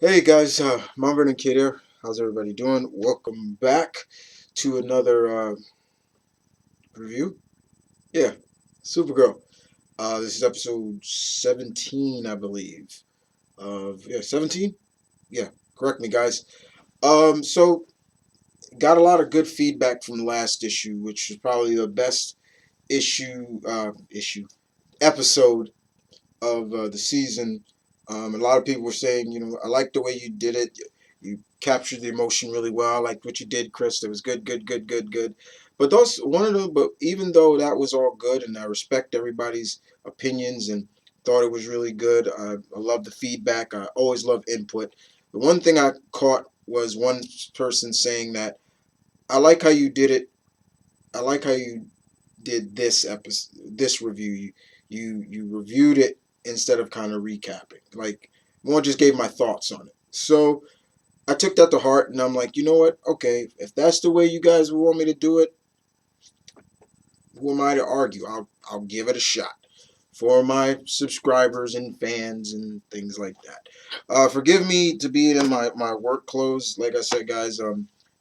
Hey guys, Marvin and Kid here. How's everybody doing? Welcome back to another review. Yeah, Supergirl. This is episode 17, I believe. Of 17. Yeah, correct me, guys. So got a lot of good feedback from the last issue, which was probably the best issue episode of the season. A lot of people were saying, I like the way you did it. You captured the emotion really well. I liked what you did, Chris. It was good, good, good, good, good. But those one of them. But even though that was all good, and I respect everybody's opinions and thought it was really good. I love the feedback. I always love input. The one thing I caught was one person saying that I like how you did it. I like how you did this episode, this review. You reviewed it instead of kind of recapping. Like, more just gave my thoughts on it. So I took that to heart, and I'm like, you know what? Okay, if that's the way you guys want me to do it, who am I to argue? I'll give it a shot for my subscribers and fans and things like that. Forgive me to be in my work clothes. Like I said, guys,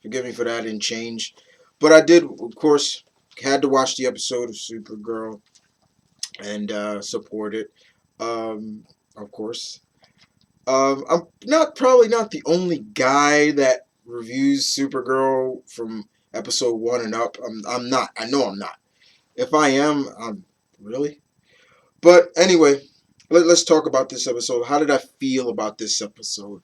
forgive me for that and change. But I did, of course, had to watch the episode of Supergirl and support it. Of course, I'm not probably not the only guy that reviews Supergirl from episode one and up. I'm not. I know I'm not. If I am, I'm really. But anyway, let's talk about this episode. How did I feel about this episode?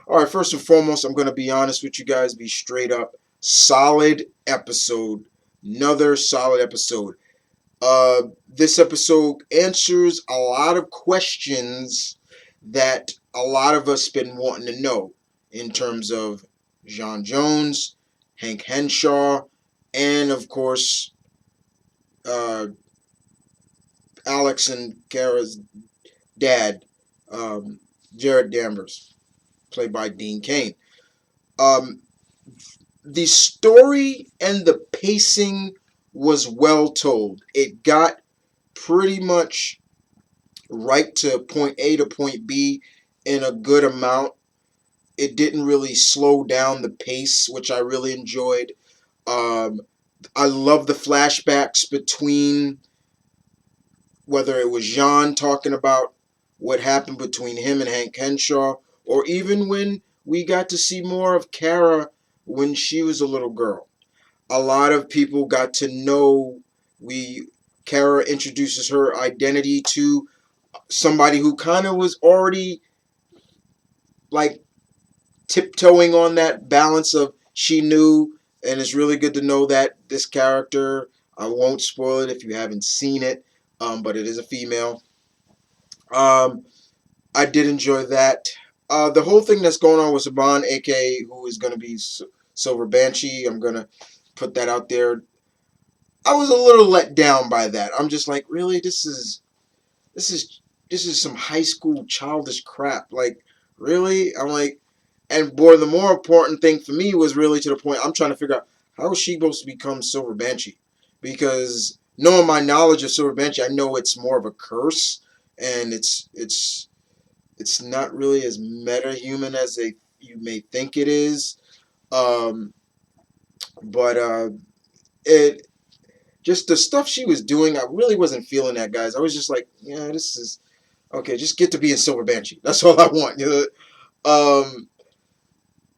All right, first and foremost, I'm going to be honest with you guys, be straight up. Solid episode. Another solid episode. This episode answers a lot of questions that a lot of us been wanting to know in terms of John Jones, Hank Henshaw, and of course uh, Alex and Kara's dad, um, Jared Danvers, played by Dean Cain. Um, the story and the pacing was well told. It got pretty much right to point A to point B in a good amount. It didn't really slow down the pace, which I really enjoyed. Um, I love the flashbacks between whether it was Jean talking about what happened between him and Hank Henshaw, or even when we got to see more of Kara when she was a little girl. A lot of people got to know we Kara introduces her identity to somebody who kind of was already like tiptoeing on that balance of she knew, and it's really good to know that this character. I won't spoil it if you haven't seen it, but it is a female. Um, I did enjoy that. The whole thing that's going on with Saban, aka who is going to be Silver Banshee, I'm going to put that out there. I was a little let down by that. I'm just like, really, this is this is some high school childish crap. Like, really? I'm like, and boy, the more important thing for me was really to the point I'm trying to figure out how is she supposed to become Silver Banshee? Because knowing my knowledge of Silver Banshee, I know it's more of a curse, and it's not really as meta human as you may think it is. Um, but it just the stuff she was doing, I really wasn't feeling that, guys. I was just like, yeah, this is okay. Just get to be a Silver Banshee. That's all I want. Um,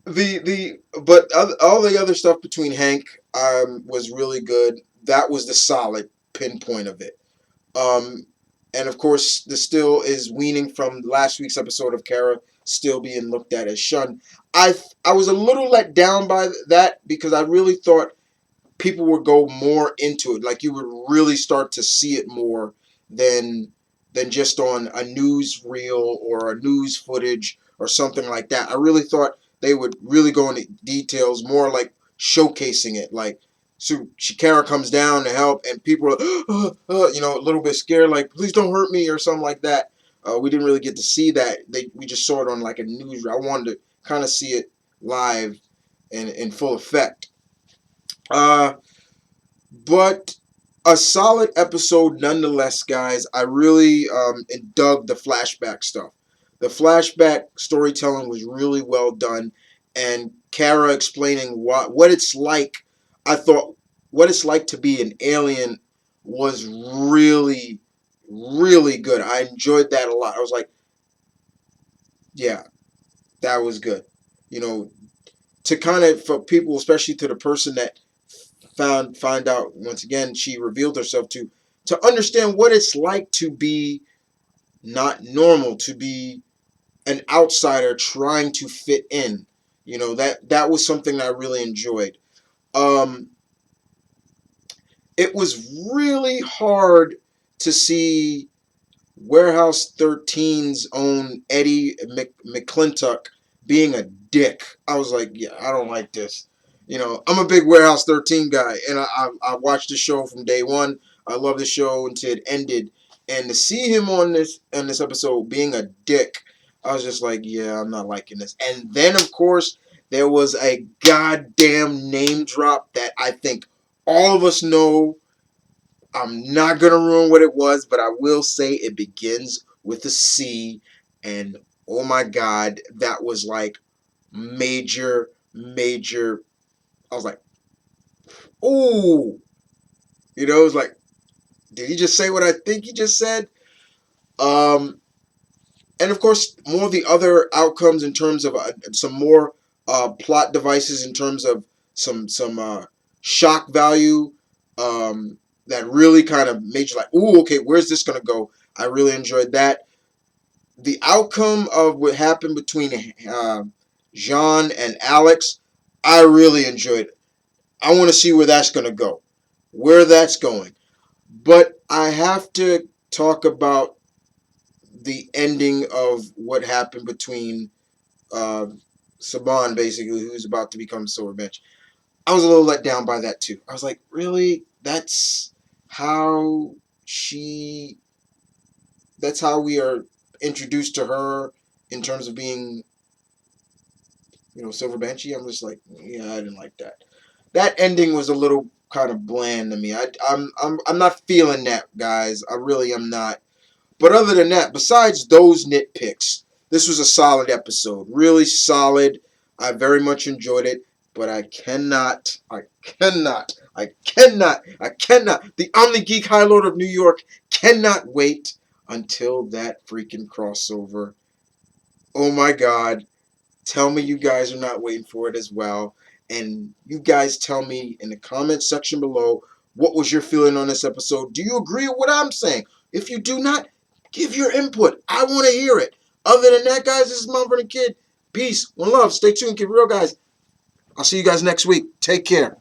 the but all the other stuff between Hank was really good. That was the solid pinpoint of it. Um, and of course, the still is weaning from last week's episode of Kara still being looked at as shunned. I was a little let down by that because I really thought people would go more into it. Like you would really start to see it more than than just on a news reel or a news footage or something like that. I really thought they would really go into details more like showcasing it. Like so Shakara comes down to help and people are a little bit scared like please don't hurt me or something like that. We didn't really get to see that. We just saw it on like a news. I wanted to kind of see it live and in full effect. Uh, but a solid episode nonetheless, guys. I really dug the flashback stuff. The flashback storytelling was really well done, and Kara explaining what it's like. I thought what it's like to be an alien was really, really good. I enjoyed that a lot. I was like, yeah, that was good. You know, to kind of for people, especially to the person that find out once again she revealed herself to understand what it's like to be not normal, to be an outsider trying to fit in. You know, that was something that I really enjoyed. Um, it was really hard to see Warehouse 13's own Eddie McClintock being a dick. I was like, yeah, I don't like this. You know, I'm a big Warehouse 13 guy, and I watched the show from day one. I love the show until it ended, and to see him on this episode being a dick, I was just like, yeah, I'm not liking this. And then of course there was a goddamn name drop that I think all of us know. I'm not gonna ruin what it was, but I will say it begins with a C, and oh my god, that was like major, major. I was like, ooh, you know, it was like, did he just say what I think he just said? Um, and of course, more of the other outcomes in terms of some more plot devices in terms of some shock value that really kind of made you like, ooh, okay, where's this gonna go? I really enjoyed that. The outcome of what happened between Jean and Alex, I really enjoyed it. I want to see where that's gonna go, where that's going. But I have to talk about the ending of what happened between uh, Saban, basically, who's about to become Silver Bench. I was a little let down by that too. I was like, really? How she. That's how we are introduced to her in terms of being, Silver Benchy. I'm just like, yeah, I didn't like that. That ending was a little kind of bland to me. I'm not feeling that, guys. I really am not. But other than that, besides those nitpicks, this was a solid episode. Really solid. I very much enjoyed it. But I cannot. The Omni Geek High Lord of New York cannot wait until that freaking crossover. Oh my god. Tell me you guys are not waiting for it as well. And you guys tell me in the comment section below what was your feeling on this episode. Do you agree with what I'm saying? If you do not, give your input. I want to hear it. Other than that, guys, this is Mumford and Kid. Peace. One love. Stay tuned. Get real, guys. I'll see you guys next week. Take care.